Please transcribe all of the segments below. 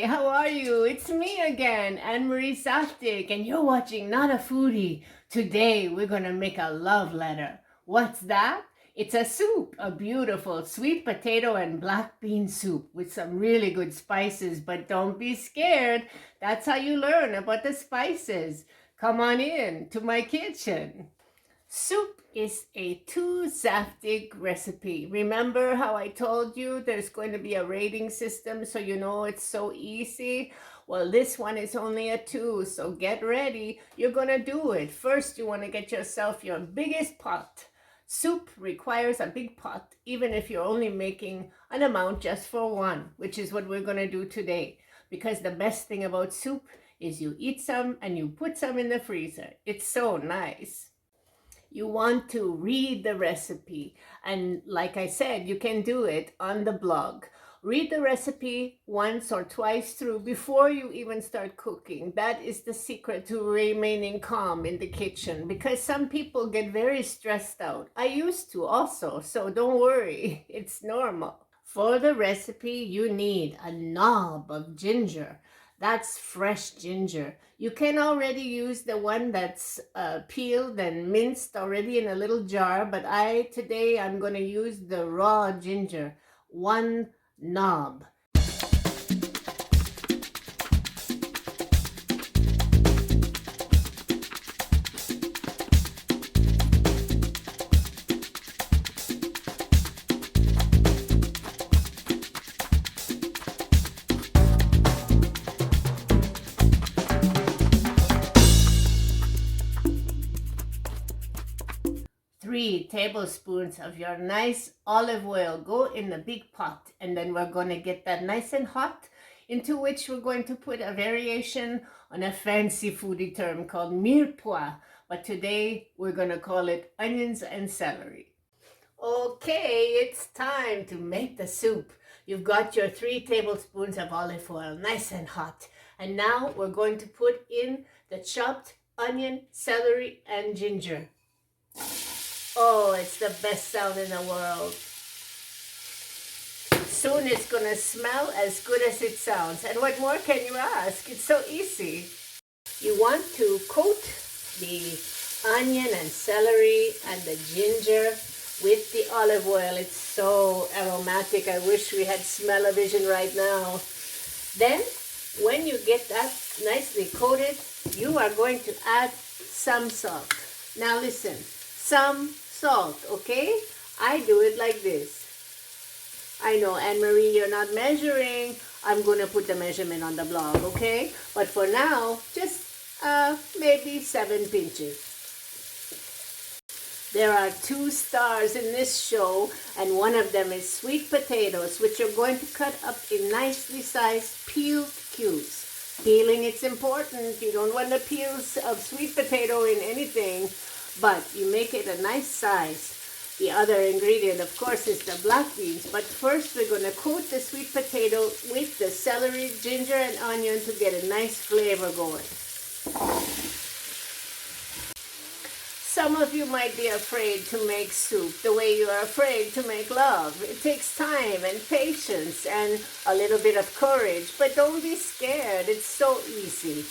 Hi, how are you? It's me again, Anne-Marie Saftik, and you're watching Not a Foodie. Today, we're gonna make a love letter. What's that? It's a soup, a beautiful sweet potato and black bean soup with some really good spices, but don't be scared. That's how you learn about the spices. Come on in to my kitchen. Soup is a two-saftig recipe. Remember how I told you there's going to be a rating system so you know it's so easy? Well, this one is only a 2, so get ready. You're going to do it. First, you want to get yourself your biggest pot. Soup requires a big pot, even if you're only making an amount just for one, which is what we're going to do today. Because the best thing about soup is you eat some and you put some in the freezer. It's so nice. You want to read the recipe, and like I said, you can do it on the blog. Read the recipe once or twice through before you even start cooking. That is the secret to remaining calm in the kitchen, because some people get very stressed out. I used to also, so don't worry, it's normal. For the recipe, you need a knob of ginger. That's fresh ginger. You can already use the one that's peeled and minced already in a little jar, but today I'm going to use the raw ginger, 1 knob. 3 tablespoons of your nice olive oil go in the big pot, and then we're going to get that nice and hot, into which we're going to put a variation on a fancy foodie term called mirepoix, but today we're going to call it onions and celery. Okay, it's time to make the soup. You've got your 3 tablespoons of olive oil, nice and hot. And now we're going to put in the chopped onion, celery, and ginger. Oh, it's the best sound in the world. Soon it's gonna smell as good as it sounds. And what more can you ask? It's so easy. You want to coat the onion and celery and the ginger with the olive oil. It's so aromatic. I wish we had smell-o-vision right now. Then, when you get that nicely coated, you are going to add some salt. Now listen, some salt, okay? I do it like this. I know, Anne-Marie, you're not measuring. I'm going to put the measurement on the blog, okay? But for now, just maybe 7 pinches. There are 2 stars in this show, and one of them is sweet potatoes, which you're going to cut up in nicely sized peeled cubes. Peeling, it's important. You don't want the peels of sweet potato in anything, but you make it a nice size. The other ingredient, of course, is the black beans, but first we're going to coat the sweet potato with the celery, ginger, and onion to get a nice flavor going. Some of you might be afraid to make soup the way you are afraid to make love. It takes time and patience and a little bit of courage, but don't be scared. It's so easy.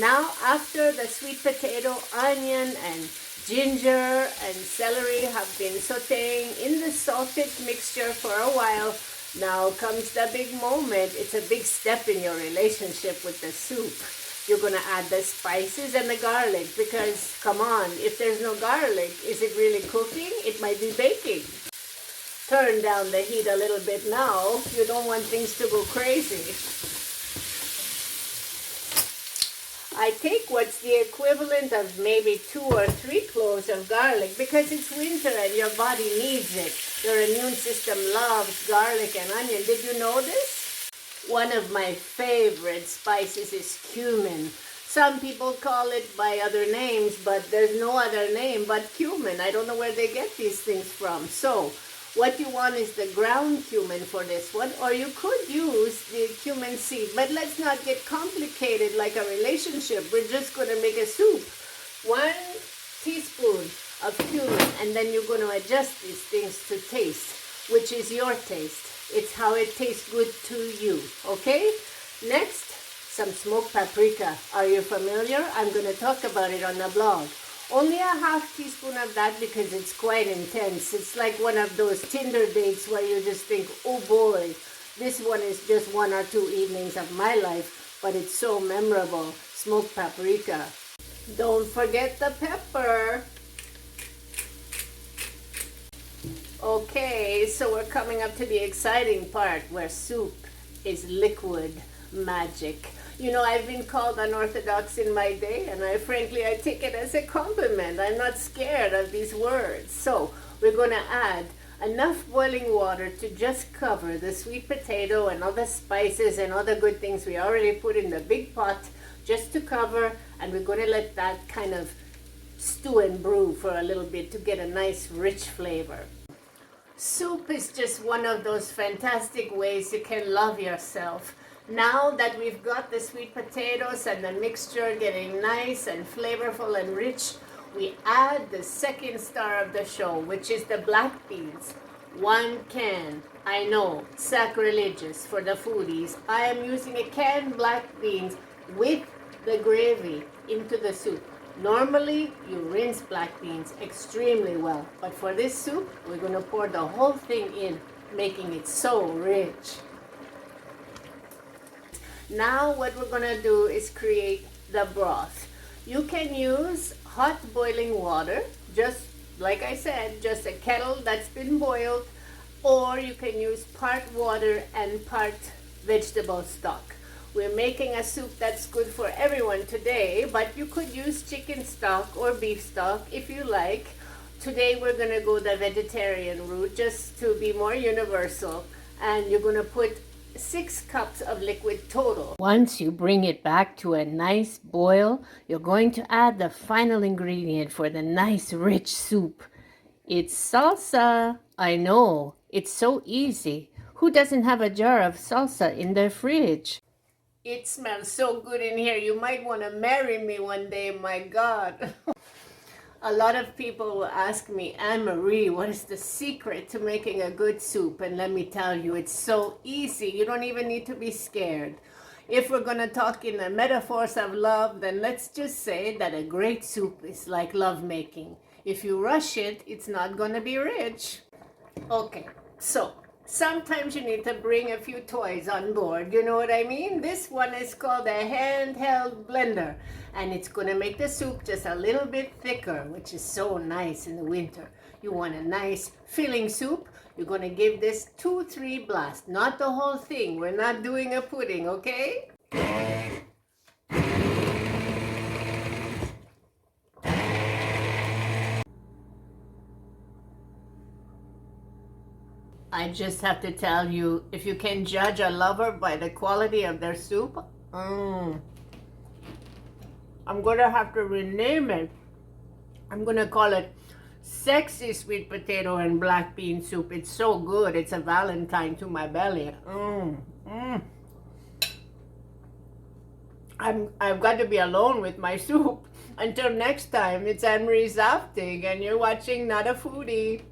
Now, after the sweet potato, onion, and ginger and celery have been sauteing in the salted mixture for a while, now comes the big moment. It's a big step in your relationship with the soup. You're going to add the spices and the garlic, because, come on, if there's no garlic, is it really cooking? It might be baking. Turn down the heat a little bit now. You don't want things to go crazy. I take what's the equivalent of maybe 2 or 3 cloves of garlic, because it's winter and your body needs it. Your immune system loves garlic and onion. Did you know this? One of my favorite spices is cumin. Some people call it by other names, but there's no other name but cumin. I don't know where they get these things from. So, what you want is the ground cumin for this one, or you could use the cumin seed. But let's not get complicated like a relationship. We're just going to make a soup. 1 teaspoon of cumin, and then you're going to adjust these things to taste, which is your taste. It's how it tastes good to you, okay? Next, some smoked paprika. Are you familiar? I'm going to talk about it on the blog. Only a half teaspoon of that because it's quite intense. It's like one of those Tinder dates where you just think, oh boy, this one is just 1 or 2 evenings of my life, but it's so memorable. Smoked paprika. Don't forget the pepper. Okay, so we're coming up to the exciting part where soup is liquid magic. You know, I've been called unorthodox in my day, and I take it as a compliment. I'm not scared of these words. So we're going to add enough boiling water to just cover the sweet potato and all the spices and all the good things we already put in the big pot, just to cover, and we're going to let that kind of stew and brew for a little bit to get a nice rich flavor. Soup is just one of those fantastic ways you can love yourself. Now that we've got the sweet potatoes and the mixture getting nice and flavorful and rich, we add the second star of the show, which is the black beans. 1 can. I know, sacrilegious for the foodies. I am using a canned black beans with the gravy into the soup. Normally, you rinse black beans extremely well, but for this soup, we're going to pour the whole thing in, making it so rich. Now what we're going to do is create the broth. You can use hot boiling water, just like I said, just a kettle that's been boiled, or you can use part water and part vegetable stock. We're making a soup that's good for everyone today, but you could use chicken stock or beef stock if you like. Today we're going to go the vegetarian route just to be more universal, and you're going to put 6 cups of liquid total. Once you bring it back to a nice boil, you're going to add the final ingredient for the nice rich soup. It's salsa. I know, it's so easy. Who doesn't have a jar of salsa in their fridge? It smells so good in here. You might want to marry me one day, my God. A lot of people will ask me, Anne-Marie, what is the secret to making a good soup? And let me tell you, it's so easy. You don't even need to be scared. If we're going to talk in the metaphors of love, then let's just say that a great soup is like lovemaking. If you rush it, it's not going to be rich. Okay, so sometimes you need to bring a few toys on board. You know what I mean? This one is called a handheld blender, and it's going to make the soup just a little bit thicker, which is so nice in the winter. You want a nice filling soup, you're going to give this 2-3 blasts, not the whole thing. We're not doing a pudding, okay? I just have to tell you, if you can judge a lover by the quality of their soup, I'm going to have to rename it. I'm going to call it Sexy Sweet Potato and Black Bean Soup. It's so good. It's a Valentine to my belly. I've got to be alone with my soup. Until next time, it's Anne-Marie Zaftig, and you're watching Not a Foodie.